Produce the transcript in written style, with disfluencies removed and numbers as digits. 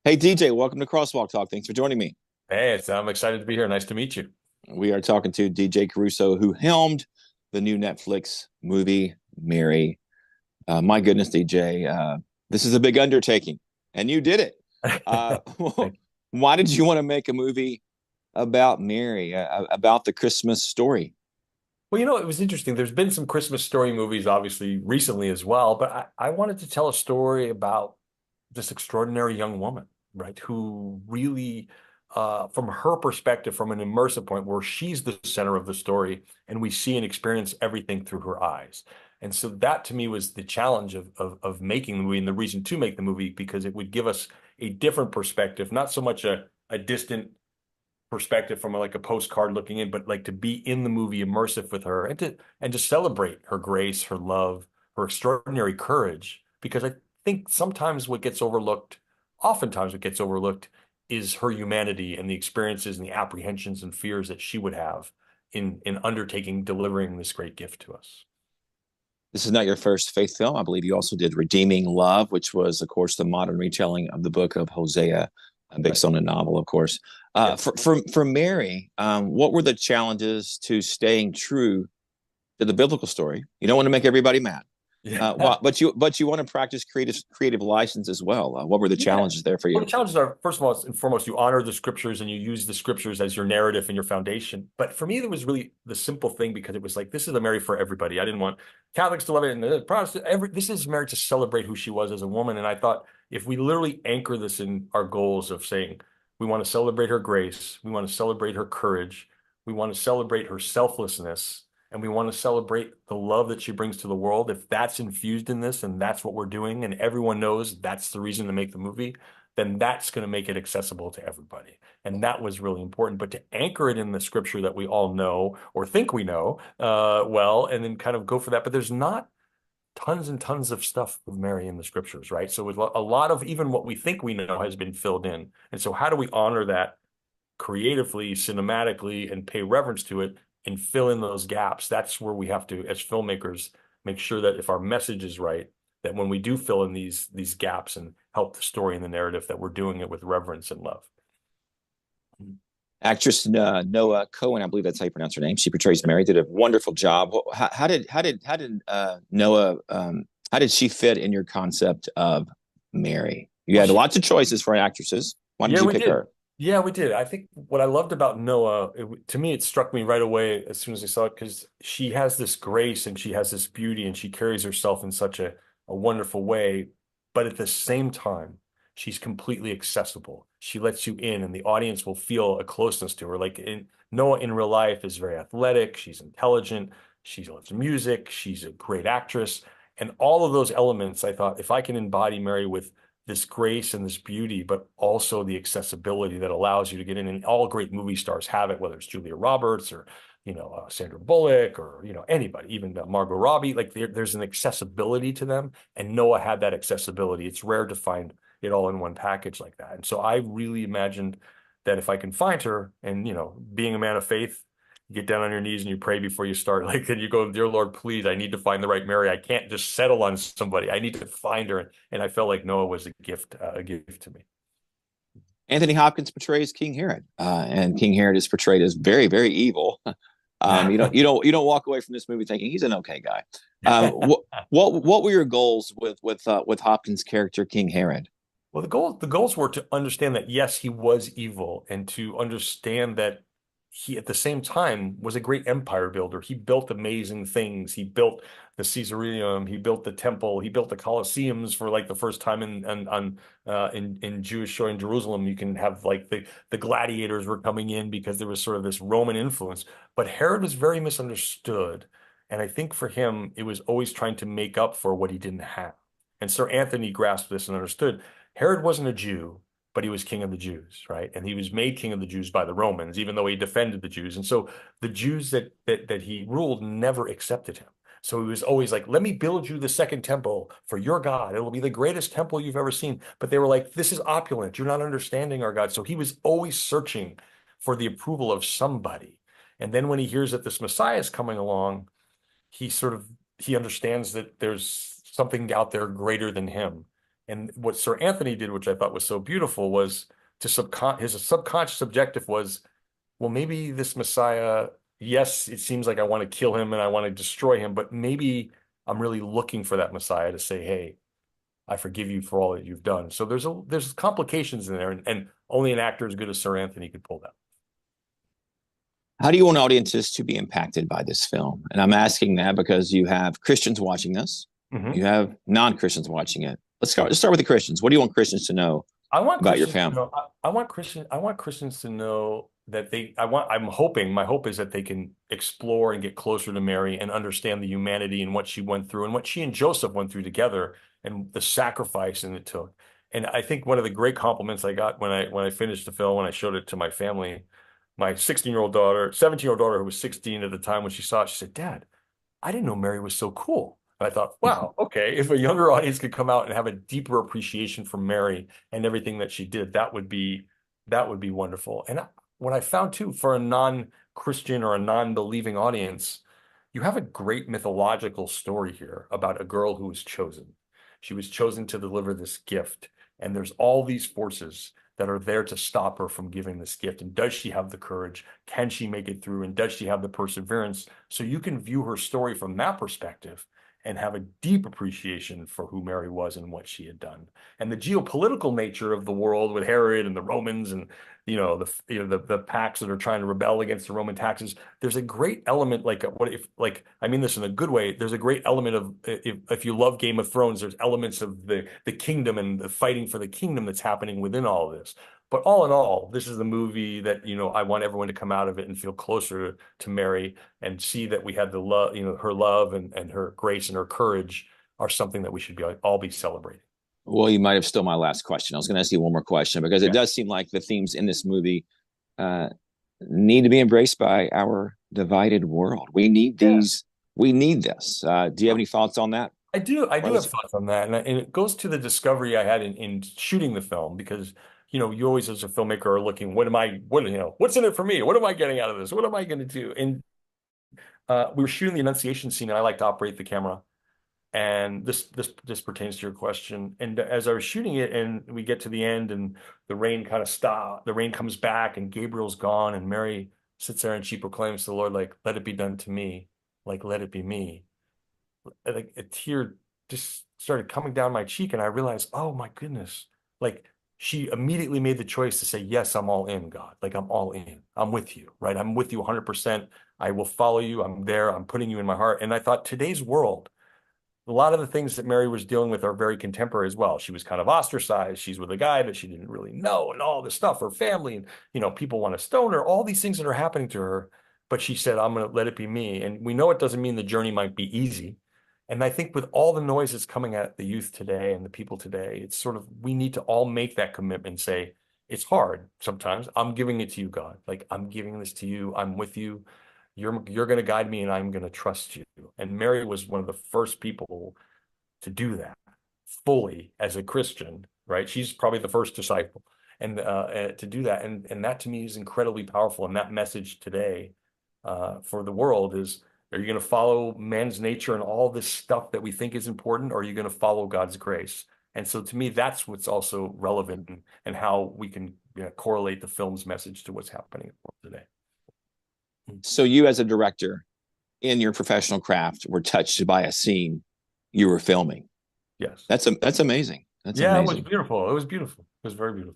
Hey DJ, welcome to Crosswalk Talk. Thanks for joining me. Hey, I'm excited to be here. Nice to meet you. We are talking to DJ Caruso, who helmed the new Netflix movie Mary. My goodness, DJ, this is a big undertaking, and you did it. Uh, Thank you. why did you want to make a movie about Mary, about the Christmas story? Well, it was interesting. There's been some Christmas story movies, obviously, recently as well, but I wanted to tell a story about this extraordinary young woman, right? Who really, from her perspective, from an immersive point where she's the center of the story and we see and experience everything through her eyes. And so that to me was the challenge of making the movie and the reason to make the movie, because it would give us a different perspective, not so much a distant perspective from like a postcard looking in, but like to be in the movie immersive with her and to celebrate her grace, her love, her extraordinary courage. Because I think sometimes what gets overlooked, oftentimes what gets overlooked is her humanity and the experiences and the apprehensions and fears that she would have in undertaking delivering this great gift to us. This is not your first faith film. I believe you also did Redeeming Love, which was, of course, the modern retelling of the book of Hosea, Right. based on a novel, of course. Yeah. For Mary, what were the challenges to staying true to the biblical story? You don't want to make everybody mad, Yeah. but you want to practice creative license as well. What were the Yeah. challenges there for Well, the you? challenges are, first of all and foremost, you honor the scriptures and you use the scriptures as your narrative and your foundation. But for me, there was really the simple thing because it was like, this is a Mary for everybody. I didn't want Catholics to love it and the Protestant. This is Mary to celebrate who she was as a woman. And I thought if we literally anchor this in our goals of saying, we want to celebrate her grace, we want to celebrate her courage, we want to celebrate her selflessness, and we want to celebrate the love that she brings to the world. If that's infused in this and that's what we're doing, and everyone knows that's the reason to make the movie, then that's going to make it accessible to everybody. And that was really important. But to anchor it in the scripture that we all know or think we know well, and then kind of go for that. But there's not tons and tons of stuff with Mary in the scriptures, right? So with a lot of even what we think we know has been filled in. And so how do we honor that creatively, cinematically, and pay reverence to it and fill in those gaps? That's where we have to, as filmmakers, make sure that if our message is right, that when we do fill in these gaps and help the story and the narrative, that we're doing it with reverence and love. Actress Noa Cohen, I believe that's how you pronounce her name. She portrays Mary. Did a wonderful job. How did Noah how did she fit in your concept of Mary? You Well, had she, lots of choices for actresses. Why did yeah, you we pick did. her? Yeah, we did. I think what I loved about Noah, to me, it struck me right away as soon as I saw it because she has this grace and she has this beauty and she carries herself in such a wonderful way. But at the same time, she's completely accessible. She lets you in and the audience will feel a closeness to her. Noah in real life is very athletic. She's intelligent. She loves music. She's a great actress. And all of those elements, I thought, if I can embody Mary with this grace and this beauty, but also the accessibility that allows you to get in. And all great movie stars have it, whether it's Julia Roberts or Sandra Bullock or anybody, even Margot Robbie. Like there's an accessibility to them, and Noah had that accessibility. It's rare to find it all in one package like that. And so I really imagined that if I can find her, and being a man of faith, you get down on your knees and you pray before you start. Like, and you go, dear Lord, please, I need to find the right Mary. I can't just settle on somebody. I need to find her. And I felt like Noah was a gift to me. Anthony Hopkins portrays King Herod, and King Herod is portrayed as very, very evil. You don't walk away from this movie thinking he's an okay guy. What were your goals with Hopkins' character King Herod? Well, the goals were to understand that yes, he was evil, and to understand that he at the same time was a great empire builder. He built amazing things. He built the Caesareum, he built the temple, he built the Colosseums for like the first time in Jewish shore in Jerusalem. You can have like the gladiators were coming in because there was sort of this Roman influence. But Herod was very misunderstood. And I think for him, it was always trying to make up for what he didn't have. And Sir Anthony grasped this and understood Herod wasn't a Jew, but he was king of the Jews, right? And he was made king of the Jews by the Romans, even though he defended the Jews. And so the Jews that he ruled never accepted him. So he was always like, let me build you the second temple for your God. It will be the greatest temple you've ever seen. But they were like, this is opulent. You're not understanding our God. So he was always searching for the approval of somebody. And then when he hears that this Messiah is coming along, he understands that there's something out there greater than him And what Sir Anthony did, which I thought was so beautiful, was his subconscious objective was, well, maybe this Messiah, yes, it seems like I want to kill him and I want to destroy him, but maybe I'm really looking for that Messiah to say, hey, I forgive you for all that you've done. So there's complications in there, and only an actor as good as Sir Anthony could pull that. How do you want audiences to be impacted by this film? And I'm asking that because you have Christians watching this, you have non-Christians watching it. Let's start with the Christians. What do you want Christians to know about your film? I want Christians to know that my hope is that they can explore and get closer to Mary and understand the humanity and what she went through and what she and Joseph went through together and the sacrifice and it took. And I think one of the great compliments I got when I finished the film, when I showed it to my family, my 17-year-old daughter who was 16 at the time when she saw it, she said, "Dad, I didn't know Mary was so cool." And I thought, wow, okay, if a younger audience could come out and have a deeper appreciation for Mary and everything that she did, that would be wonderful. And what I found too, for a non-Christian or a non-believing audience, you have a great mythological story here about a girl who was chosen. She was chosen to deliver this gift, and there's all these forces that are there to stop her from giving this gift. And does she have the courage? Can she make it through? And does she have the perseverance? So you can view her story from that perspective and have a deep appreciation for who Mary was and what she had done. And the geopolitical nature of the world with Herod and the Romans and the pacts that are trying to rebel against the Roman taxes. There's a great element, I mean this in a good way. There's a great element of, if you love Game of Thrones, there's elements of the kingdom and the fighting for the kingdom that's happening within all of this. But all in all, this is the movie that, I want everyone to come out of it and feel closer to Mary and see that we had the love, her love and her grace and her courage are something that we should all be celebrating. Well, you might have stole my last question. I was going to ask you one more question because it does seem like the themes in this movie need to be embraced by our divided world. We need these. We need this. Do you have any thoughts on that? I do have thoughts on that. And it goes to the discovery I had in shooting the film because, you always as a filmmaker are looking, what's in it for me? What am I getting out of this? What am I going to do? And we were shooting the Annunciation scene and I like to operate the camera. And this pertains to your question. And as I was shooting it and we get to the end and the rain kind of stops, the rain comes back and Gabriel's gone and Mary sits there and she proclaims to the Lord, like, let it be done to me, like, let it be me. Like a tear just started coming down my cheek and I realized, oh my goodness, like she immediately made the choice to say, yes, I'm all in, God. Like I'm all in. I'm with you, right? I'm with you 100%. I will follow you. I'm there. I'm putting you in my heart. And I thought today's world, a lot of the things that Mary was dealing with are very contemporary as well. She was kind of ostracized. She's with a guy that she didn't really know and all this stuff, her family, and, people want to stone her, all these things that are happening to her. But she said, I'm going to let it be me. And we know it doesn't mean the journey might be easy. And I think with all the noise that's coming at the youth today and the people today, it's sort of, we need to all make that commitment and say, it's hard sometimes. I'm giving it to you, God. Like I'm giving this to you. I'm with you. You're going to guide me and I'm going to trust you. And Mary was one of the first people to do that fully as a Christian, right? She's probably the first disciple and to do that. And that to me is incredibly powerful. And that message today for the world is, are you going to follow man's nature and all this stuff that we think is important? Or are you going to follow God's grace? And so to me, that's what's also relevant and how we can correlate the film's message to what's happening in the world today. So you as a director in your professional craft were touched by a scene you were filming. Yes. That's amazing. That's amazing. It was beautiful. It was beautiful. It was very beautiful.